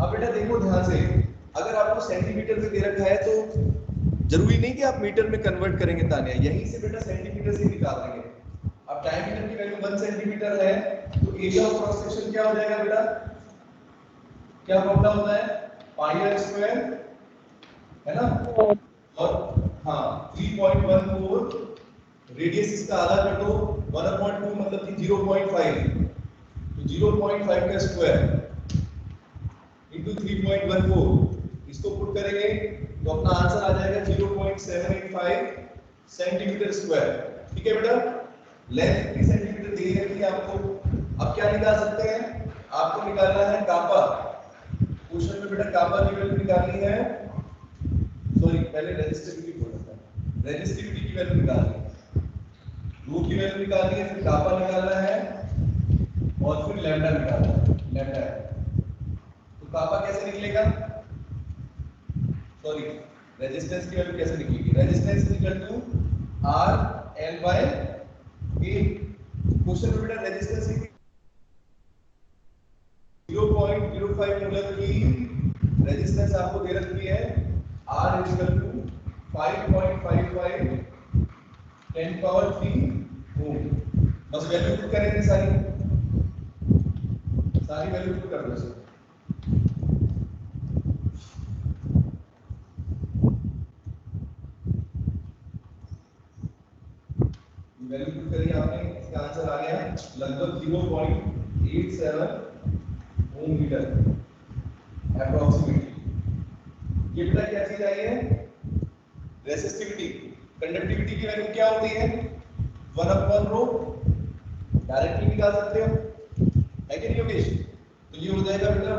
अब बेटा देखो ध्यान से, अगर आपको सेंटीमीटर में दे रखा है तो जरूरी नहीं कि आप मीटर में कन्वर्ट करेंगे तानिया, यहीं से बेटा सेंटीमीटर से निकाल देंगे। अब डायमीटर की वैल्यू 1 सेंटीमीटर है तो एरिया ऑफ क्रॉस सेक्शन क्या हो जाएगा बेटा? क्या फॉर्मूला होता है? पाई आर स्क्वायर, है ना? और हाँ 3.14, रेडियस इसका आधा कर दो, 1/2 मतलब कि 0.5, तो 0.5 का स्क्वायर इंटू 3.14, इसको पुट करेंगे तो अपना आंसर आ जाएगा 0.785 सेंटीमीटर स्क्वायर। ठीक है बेटा, लेंथ कितनी सेंटीमीटर दी रखी है आपको। अब क्या निकाल सकते हैं? आपको निकालना है कापा। क्वेश्चन में बेटा कापा की वैल्यू निकालनी है, सॉरी पहले रेजिस्टिविटी बोला था, रेजिस्टिविटी की वैल्यू निकालनी है, रो की वैल्यू निकालनी है, फिर कापा निकालना है और फिर लैम्डा निकालना है। लैम्डा है तो कापा कैसे निकलेगा, सॉरी रेजिस्टेंस की वैल्यू कैसे निकलेगी? Resistance equal to R L by A. Question में बेटा रेजिस्टेंस 0.05 मोलर की रेजिस्टेंस आपको दे रखी है, R इक्वल टू 5.55 10⁻³ ओम। बस वैल्यू पुट करेंगे, सारी वैल्यू पुट कर दो सर। वैल्यू पुट करी आपने, इसका आंसर आ गया लगभग 0.87 ओम मीटर अप्रॉक्सीमेटली। ये बेटा क्या चीज आई है? रेसिस्टिविटी। कंडक्टिविटी की वैल्यू क्या होती है? 1/ρ डायरेक्टली निकाल सकते हो, है कि नहीं योगेश? तो ये हो जाएगा बेटा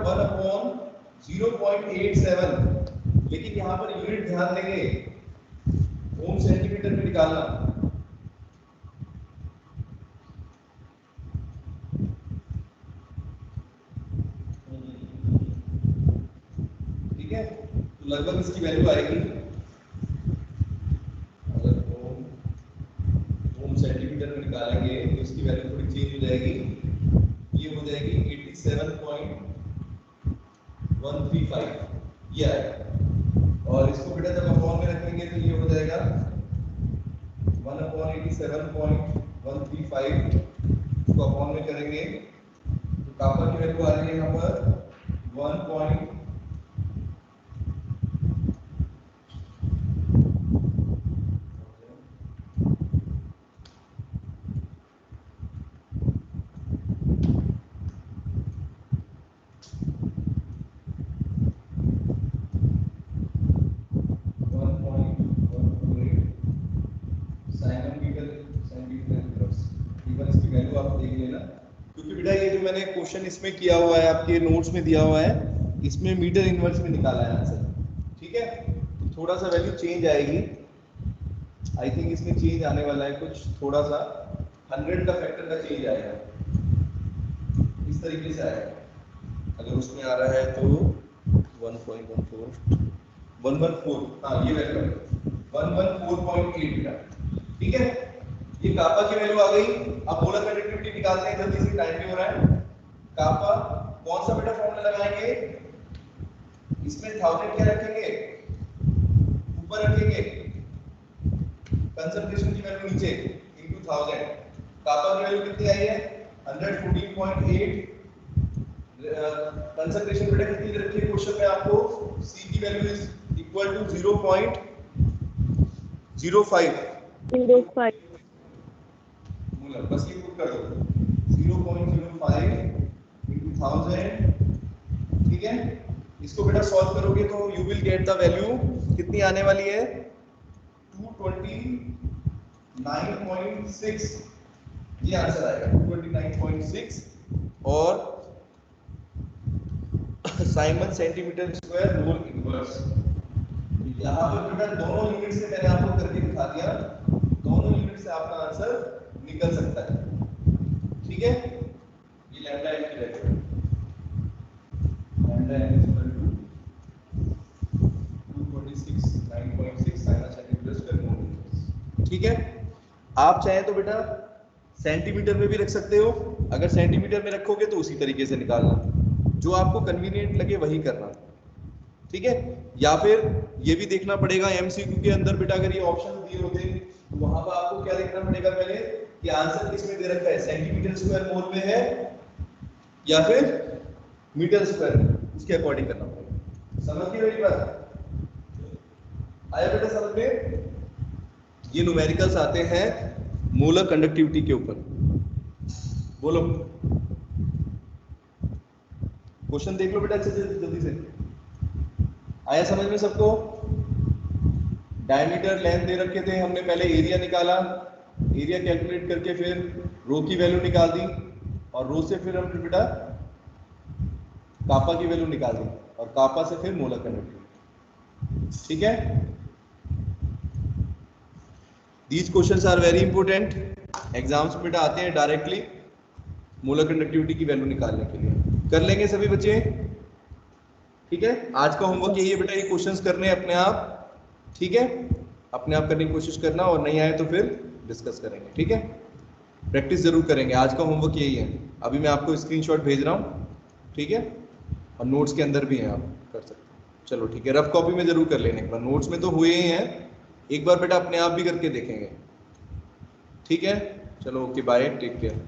1/0.87, लेकिन यहाँ पर यूनिट ध्यान देंगे, ओम सेंटीमीटर में निकालना। ठीक है, तो लगभग इसकी वैल्यू आएगी, अगर ओम सेंटीमीटर में निकालेंगे तो इसकी वैल्यू थोड़ी चेंज हो जाएगी, ये हो जाएगी 87.135, ये आएगा। और इसको बेटा जब अपॉन में रखेंगे तो ये हो जाएगा 1/87.135, इसको अपॉन में करेंगे तो कॉपर की वैल्यू आ रही है यहाँ पर 1.1 क्योंकि बेटा ये जो मैंने क्वेश्चन इसमें किया हुआ है, आपके नोट्स में दिया हुआ है, इसमें मीटर इनवर्स में निकाला है आंसर। ठीक है, तो थोड़ा सा वैल्यू चेंज आएगी, आई थिंक इसमें चेंज आने वाला है कुछ, थोड़ा सा 100 का फैक्टर का चेंज आएगा, इस तरीके से आएगा। अगर उसमें आ रहा है तो 1.14, हाँ ये वैल्यू 114.8 बेटा। ठीक है, ये कापा की वैल्यू आ गई। अब मोलर कंडक्टिविटी निकालते हैं, जल्दी से, टाइम भी हो रहा है। कापा कौन सा बेटा फॉर्मूला लगाएंगे, इसमें 1000 क्या रखेंगे, ऊपर रखेंगे, कंसंट्रेशन की वैल्यू नीचे इनटू 1000। कापा की वैल्यू कितनी आई है 114.8, कंसंट्रेशन बेटा कितनी रखी है क्वेश्चन में आपको, सी की value is equal to 0.05 molar, बस ये पुट कर दो 0.05 into 1000। ठीक है, इसको बेटा सॉल्व करोगे तो you will get the value, कितनी आने वाली है 229.6, ये आंसर आएगा 229.6। और Simon centimetre square mole inverse, यहाँ पे बेटा दोनों यूनिट से मैंने आपको करके दिखा दिया, दोनों यूनिट से आपका आंसर निकल सकता है। ठीक है, ये लैम्डा एन की value, lambda N equal to 226.9.6 siemens centimetre square mole inverse. ठीक है, आप चाहे तो बेटा सेंटीमीटर में भी रख सकते हो, अगर सेंटीमीटर में रखोगे तो उसी तरीके से निकालना, जो आपको कन्वीनियंट लगे वही करना। ठीक है, या फिर ये भी देखना पड़ेगा एमसीक्यू के अंदर बेटा, अगर ये ऑप्शन दिए होते तो वहां पर आपको क्या देखना पड़ेगा पहले कि आंसर किसमें दे रखा है, सेंटीमीटर स्क्वायर मोल में है या फिर मीटर स्क्वायर में, उसके अकॉर्डिंग करना पड़ेगा। समझ गए मेरी बात, आया बेटा समझ में? ये न्यूमेरिकल्स आते हैं मोलर कंडक्टिविटी के ऊपर। बोलो क्वेश्चन देख लो बेटा अच्छे से, जल्दी से। आया समझ में सबको? डायमीटर लेंथ दे रखे थे हमने, पहले एरिया निकाला, एरिया कैलकुलेट करके फिर रो की वैल्यू निकाल दी, और रो से फिर हमने बेटा कापा की वैल्यू निकाल दी, और कापा से फिर मोलर कंडक्टिविटी। ठीक है, these questions are very important, exams में बेटा आते हैं डायरेक्टली मोलर कंडक्टिविटी की वैल्यू निकालने के लिए। कर लेंगे सभी बच्चे? ठीक है, आज का होमवर्क यही है बेटा, ये क्वेश्चंस करने अपने आप। ठीक है, अपने आप करने की कोशिश करना, और नहीं आए तो फिर डिस्कस करेंगे। ठीक है, प्रैक्टिस जरूर करेंगे, आज का होमवर्क यही है। अभी मैं आपको स्क्रीनशॉट भेज रहा हूँ, ठीक है, और नोट्स के अंदर भी हैं, आप कर सकते हैं। चलो ठीक है, रफ कॉपी में जरूर कर लेने एक बार, नोट्स में तो हुए ही हैं, एक बार बेटा अपने आप भी करके देखेंगे। ठीक है, चलो ओके, बाय, टेक केयर।